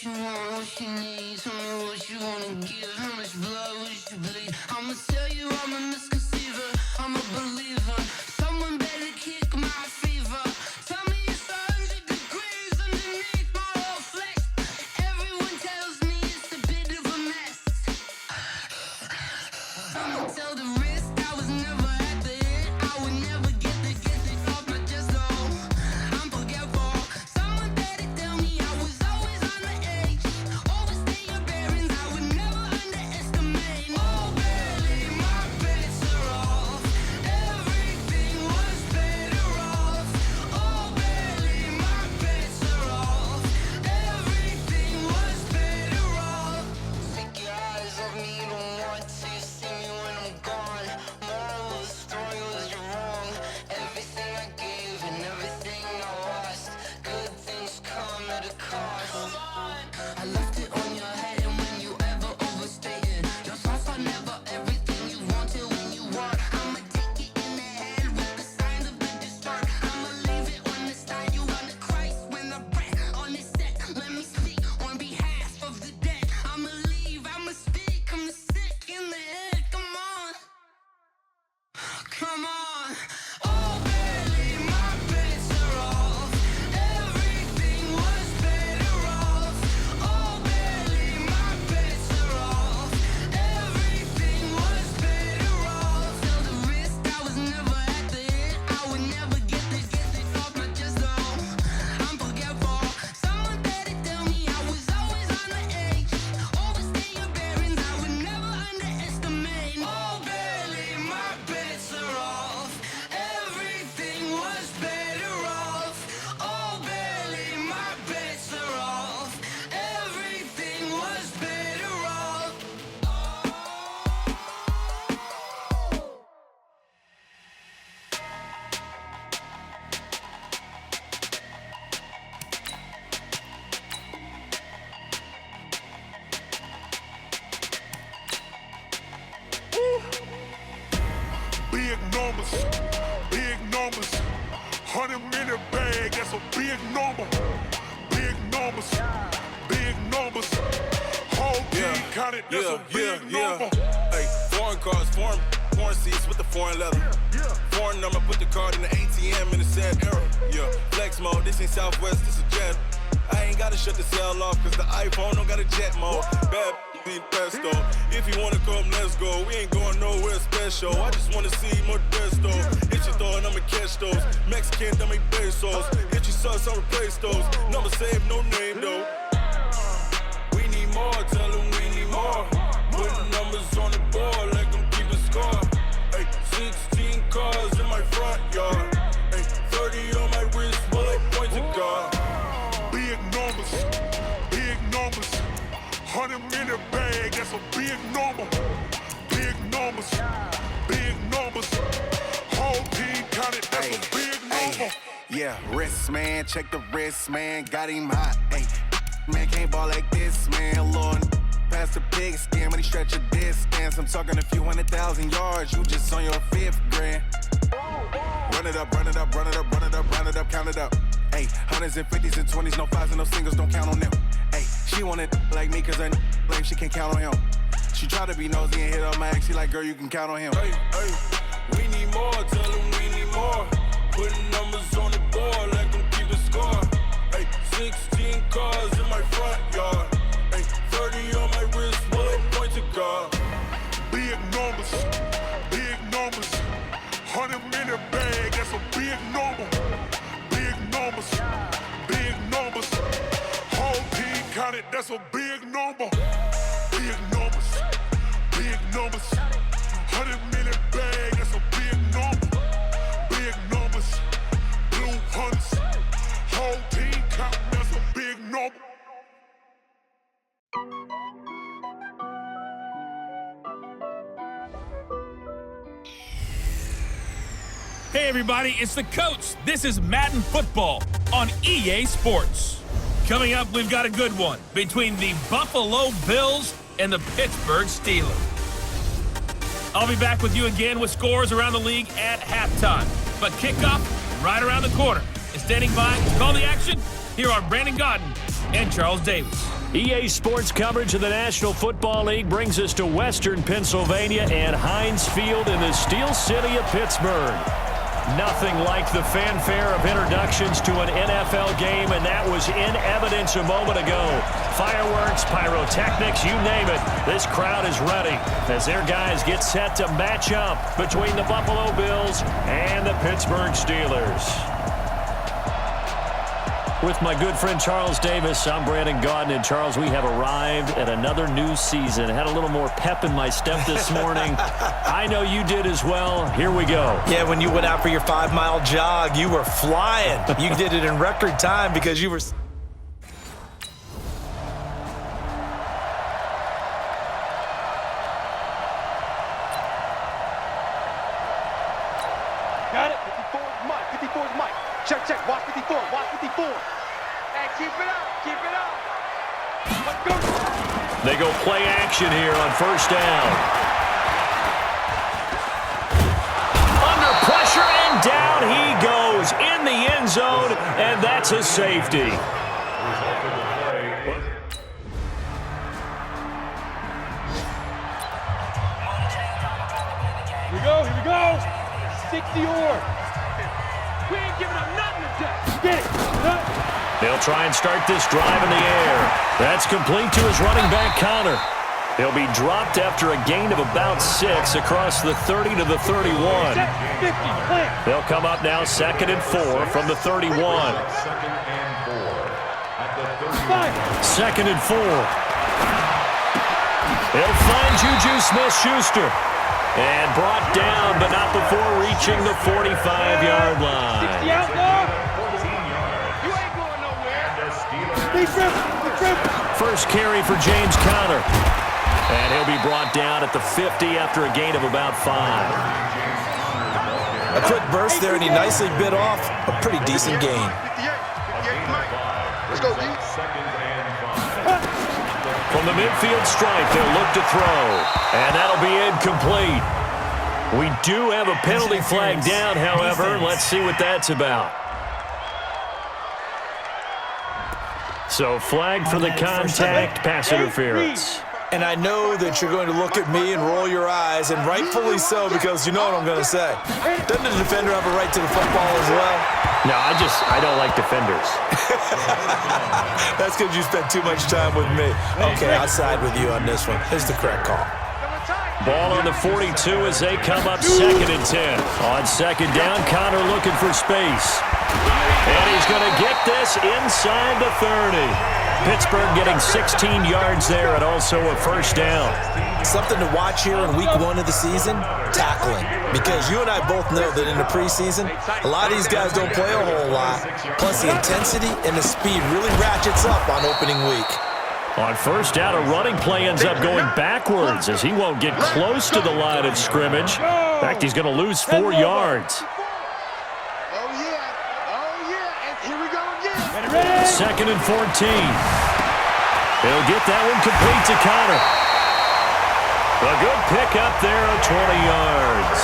you want, what you need. Tell me what you wanna give. How much blood would you bleed? I'ma tell you I'm a misconceiver. I'm a believer. Someone better kick my fever. Tell me it's 100 degrees underneath my whole flesh. Everyone tells me it's a bit of a mess. I'ma tell the risk I was never at the hit. I would never get it off my chest though. I'm forgetful. Someone better tell me I was always on the edge. Overstay your bearings, I would never underestimate. Oh, barely, my bets are off. Everything was better off. Oh, barely, my bets are off. Everything was better off. Take your eyes off me, you don't want to see me when I'm gone. Moral of the story was you're wrong. Everything I gave and everything I lost. Good things come at a cost. I left it on your head, and when you ever overstated, your thoughts are never everything you wanted when you want. I'ma take it in the head with the signs of the distort. I'ma leave it on the side. You on the Christ when I breath on this set. Let me speak on behalf of the dead. I'ma leave, I'ma speak. I'm the sick in the head. Come on, come on. Oh, barely, my bets are off. Everything was better off. Oh, barely, my bets are off. Everything was better off. Tell the risk I was never at the hit. I would never get it off my chest though. I'm forgetful. Someone better tell me I was always on the edge. Overstay your bearings, I would never underestimate. Oh, barely, my bets are off. Everything was better off. Oh, barely, my bets are off. Everything was better off. Big numbers, big numbers. 100-minute bag, that's a big number. Big numbers, big numbers. Whole team counted, that's a big number. Hey, foreign cars, foreign seats with the foreign leather. Foreign number, put the card in the ATM in the sad era. Yeah, flex mode, this ain't Southwest, this is Jet. I ain't gotta shut the cell off, cause the iPhone don't got a jet mode. Bad need pesto. If you wanna come, let's go. We ain't going nowhere special. I just wanna see more Modesto. Hit your throw and I'ma catch those. Mexican, dummy pesos. Hit your sauce, I'll replace those. Number saved, no name though. We need more, tell them we need more. Putting numbers on the board, like I'm keeping score. Hey, 16 cars in my front yard. Hey, 30 on my wrist, while I point to God. Big numbers, big numbers. 100-minute bag, that's a big number. Big numbers, big numbers. Whole team counted, that's a big number. Yeah, wrist man, check the wrist man, got him hot. Ay, man can't ball like this, man. Lord, past the big skin when he stretch a distance. I'm talking a few 100,000 yards, you just on your 5th grand. Run it up, run it up, run it up, run it up, run it up, count it up. Ay, hundreds and 50s and 20s, no 5s and no singles, don't count on them. Ay, she want it like me, cause her like she can't count on him. She try to be nosy and hit up my ex, she like, girl, you can count on him. Hey, hey, we need more, tell them we need more. Putting numbers on the board, like I'm keeping score. Hey, 16 cars in my front yard. Hey, 30 on my wrist, while I point to God. Big numbers, big numbers. 100-minute bag, that's a big number. Big numbers, big numbers. Whole team counted, that's a big number. Big numbers, big numbers. 100-minute bag, that's a big number. Big numbers, blue hunters. Whole team counting, that's a big number. Hey everybody, it's the coach. This is Madden Football on EA Sports. Coming up, we've got a good one between the Buffalo Bills and the Pittsburgh Steelers. I'll be back with you again with scores around the league at halftime. But kickoff right around the corner. And standing by to call the action, here are Brandon Godden and Charles Davis. EA Sports coverage of the National Football League brings us to Western Pennsylvania and Heinz Field in the Steel City of Pittsburgh. Nothing like the fanfare of introductions to an NFL game, and that was in evidence a moment ago. Fireworks, pyrotechnics, you name it. This crowd is ready as their guys get set to match up between the Buffalo Bills and the Pittsburgh Steelers. With my good friend Charles Davis, I'm Brandon Gaudin. And Charles, we have arrived at another new season. Had a little more pep in my step this morning. I know you did as well. Here we go. Yeah, when you went out for your 5-mile jog, you were flying. You did it in record time because you were... Got it. 54 is Mike. 54 is Mike. Check. Watch 54. Watch 54. Hey, keep it up. Keep it up. Let's go. They go play action here on first down. Under pressure, and down he goes in the end zone, and that's a safety. Here we go. 60-or. We ain't giving up nothing today. Get it. They'll try and start this drive in the air. That's complete to his running back, Connor. He'll be dropped after a gain of about 6 across the 30 to the 31. 50, plant. They'll come up now 2nd and 4 from the 31. 2nd and 4. They'll find Juju Smith-Schuster. And brought down, but not before reaching the 45-yard line. 60 out now. You ain't going nowhere. Big rip. First carry for James Conner. And he'll be brought down at the 50 after a gain of about 5. A quick burst there, and he nicely bit off a pretty decent gain. 58, Mike. Let's go, D. From the midfield stripe, they'll look to throw. And that'll be incomplete. We do have a penalty flag down, however. Let's see what that's about. So flag for the contact, pass interference. And I know that you're going to look at me and roll your eyes, and rightfully so, because you know what I'm going to say. Doesn't the defender have a right to the football as well? No, I don't like defenders. That's because you spent too much time with me. Okay, I'll side with you on this one. Here's the correct call. Ball on the 42 as they come up 2nd and 10. On 2nd down, Connor looking for space. And he's going to get this inside the 30. Pittsburgh getting 16 yards there and also a first down. Something to watch here in week 1 of the season, tackling. Because you and I both know that in the preseason, a lot of these guys don't play a whole lot. Plus the intensity and the speed really ratchets up on opening week. On first down, a running play ends up going backwards as he won't get close to the line of scrimmage. In fact, he's going to lose 4 yards. Oh, yeah. And here we go again. 2nd and 14. They'll get that one complete to Connor. A good pickup there of 20 yards.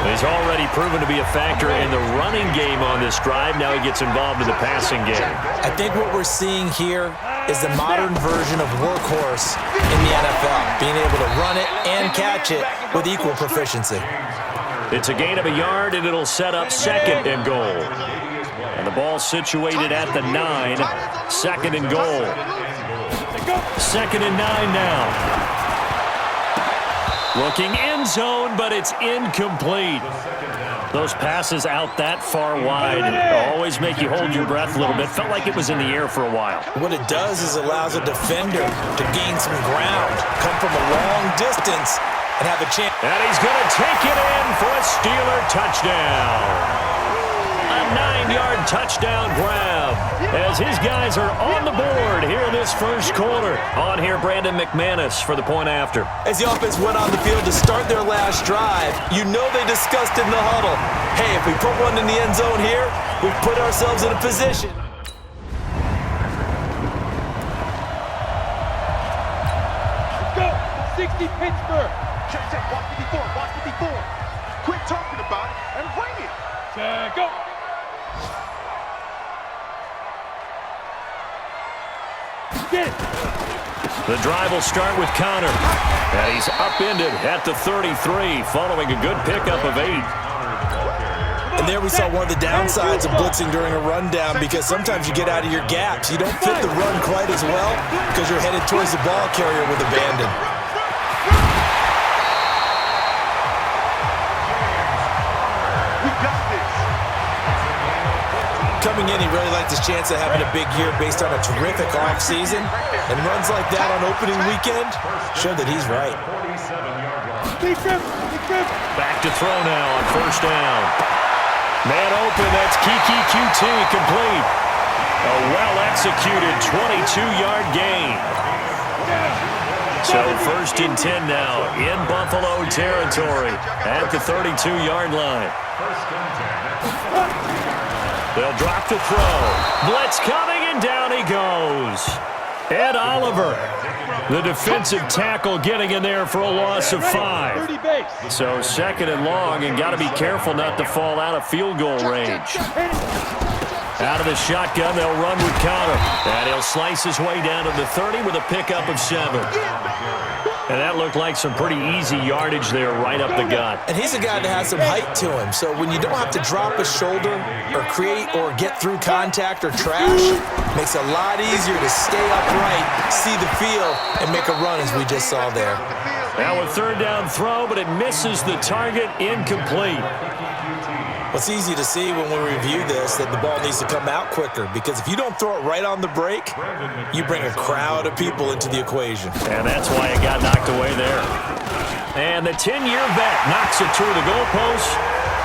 He's already proven to be a factor in the running game on this drive. Now he gets involved in the passing game. I think what we're seeing here is the modern version of workhorse in the NFL, being able to run it and catch it with equal proficiency. It's a gain of a yard, and it'll set up 2nd and goal. And the ball situated at the 9, 2nd and goal. 2nd and 9 now. Looking end zone, but it's incomplete. Those passes out that far wide always make you hold your breath a little bit. Felt like it was in the air for a while. What it does is allows a defender to gain some ground, come from a long distance, and have a chance. And he's going to take it in for a Steeler touchdown. A 9-yard touchdown grab as his guys are on the board here in this first quarter. On here, Brandon McManus for the point after. As the offense went on the field to start their last drive, you know they discussed in the huddle, hey, if we put one in the end zone here, we put ourselves in a position. Let's go. 60 Pittsburgh. Check. Watch 54. Watch 54. Quit talking about it and bring it. Check, go. The drive will start with Connor. And he's upended at the 33 following a good pickup of 8. And there we saw one of the downsides of blitzing during a rundown, because sometimes you get out of your gaps. You don't fit the run quite as well because you're headed towards the ball carrier with abandon. Coming in, he really liked his chance of having a big year based on a terrific offseason. And runs like that on opening weekend show that he's right. Back to throw now on first down. Man open, that's Kiki QT, complete. A well-executed 22-yard gain. So first and 10 now in Buffalo territory at the 32-yard line. They'll drop the throw. Blitz coming, and down he goes. Ed Oliver, the defensive tackle, getting in there for a loss of 5. So second and long, and got to be careful not to fall out of field goal range. Out of the shotgun, they'll run with Connor. And he'll slice his way down to the 30 with a pickup of 7. And that looked like some pretty easy yardage there right up the gut. And he's a guy that has some height to him, so when you don't have to drop a shoulder or create or get through contact or trash, makes it a lot easier to stay upright, see the field, and make a run as we just saw there. Now a third down throw, but it misses the target, incomplete. It's easy to see when we review this that the ball needs to come out quicker, because if you don't throw it right on the break, you bring a crowd of people into the equation. And that's why it got knocked away there. And the 10-year vet knocks it through the goalpost,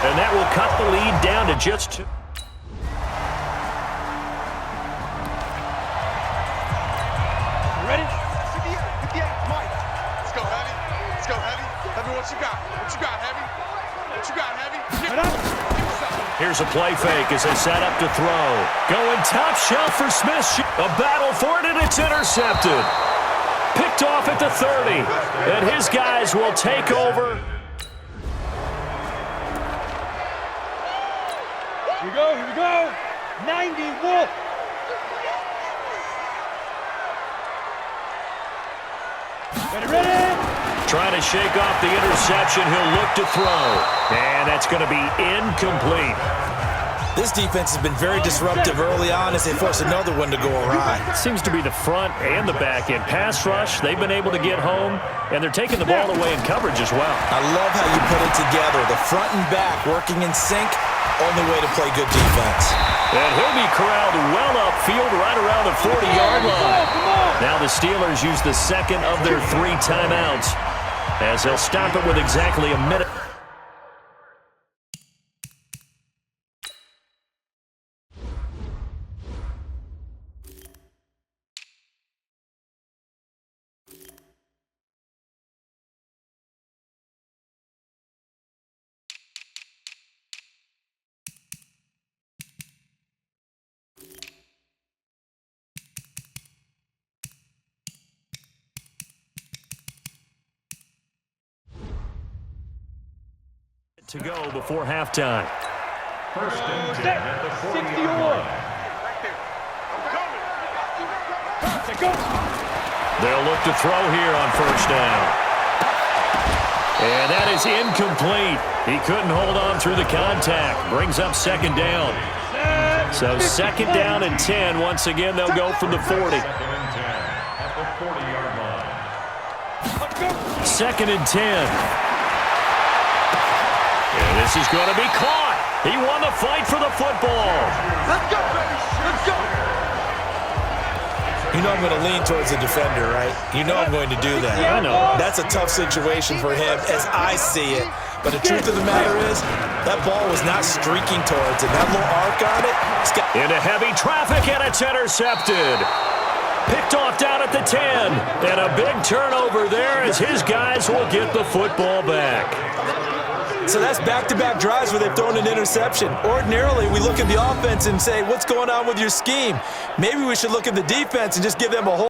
and that will cut the lead down to just 2. Ready? 58, Mike. Let's go, Heavy. Let's go, Heavy. Heavy, what you got? What you got, Heavy? What you got, Heavy? Here's a play fake as they set up to throw. Going top shelf for Smith. A battle for it, and it's intercepted. Picked off at the 30. And his guys will take over. Here we go, here we go. 90, Wolf. Ready? Trying to shake off the interception. He'll look to throw. And that's going to be incomplete. This defense has been very disruptive early on as they force another one to go awry. Seems to be the front and the back end. Pass rush, they've been able to get home, and they're taking the ball away in coverage as well. I love how you put it together. The front and back working in sync, only way to play good defense. And he'll be corralled well upfield right around the 40-yard line. Now the Steelers use the second of their 3 timeouts as they'll stop it with exactly a minute. To go before halftime. First and 10 at the 40-yard line. They'll look to throw here on first down. And that is incomplete. He couldn't hold on through the contact. Brings up second down. So second down and 10. Once again, they'll go from the 40. Second and 10. And this is going to be caught. He won the fight for the football. Let's go, baby. Let's go. You know I'm going to lean towards the defender, right? You know I'm going to do that. I know. That's a tough situation for him as I see it. But the truth of the matter is, that ball was not streaking towards it. That little arc on it. Into heavy traffic, and it's intercepted. Picked off down at the 10. And a big turnover there as his guys will get the football back. So that's back-to-back drives where they've thrown an interception. Ordinarily, we look at the offense and say, what's going on with your scheme? Maybe we should look at the defense and just give them a whole